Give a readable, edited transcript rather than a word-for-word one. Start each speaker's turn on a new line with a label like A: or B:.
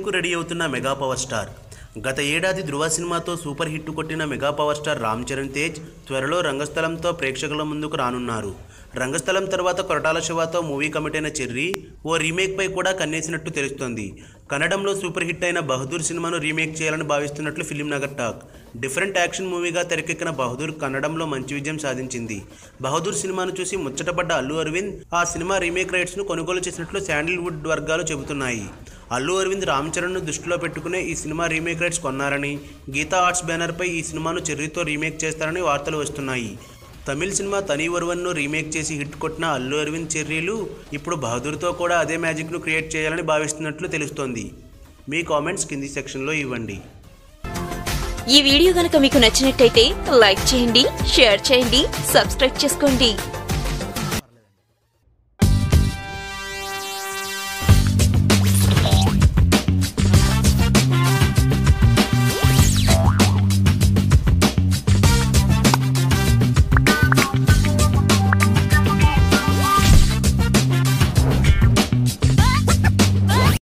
A: రీమేక్కు ready అవుతున్న mega power star. గత ఏడాది ధృవ సినిమాతో సూపర్ హిట్ కొట్టిన mega power star Ram Charan Tej త్వరలో రంగస్థలంతో ప్రేక్షకుల ముందుకు రానున్నారు. రంగస్థలం తర్వాత కొరటాల శివతో మూవీ కమిట్ అయిన చెర్రీ ఓ రీమేక్పై కూడా కన్నేసినట్టు తెలుస్తోంది. కన్నడంలో సూపర్ హిట్ అయిన బహదూర్ సినిమాను రీమేక్ చేయాలని భావిస్తున్నట్లు Film Nagar talk. Different action మూవీగా తెరకెక్కిన బహదూర్ కన్నడంలో మంచి విజయం సాధించింది. బహదూర్ సినిమాను చూసి ముచ్చటపడ్డ అల్లు అరవింద్ ఆ సినిమా రీమేక్ రైట్స్ను కొనుగోలు చేసినట్లు శాండిల్వుడ్ వర్గాలు చెబుతున్నాయి. అల్లు అరవింద్ రామ్ చరణ్ను దృష్టిలో పెట్టుకునే ఈ సినిమా రీమేక్ రైట్స్ కొన్నారని, గీతా ఆర్ట్స్ బ్యానర్పై ఈ సినిమాను చెర్రీతో రీమేక్ చేస్తారని వార్తలు వస్తున్నాయి. తమిళ సినిమా తని ఒరువన్ను రీమేక్ చేసి హిట్ కొట్టిన అల్లు అరవింద్ చెర్రీలు ఇప్పుడు బహదూర్తో కూడా అదే మ్యాజిక్ను క్రియేట్ చేయాలని భావిస్తున్నట్లు తెలుస్తోంది. మీ కామెంట్స్ కింది సెక్షన్లో ఇవ్వండి.
B: ఈ వీడియో గనుక మీకు నచ్చినట్టయితే లైక్ చేయండి, షేర్ చేయండి, సబ్స్క్రైబ్ చేసుకోండి.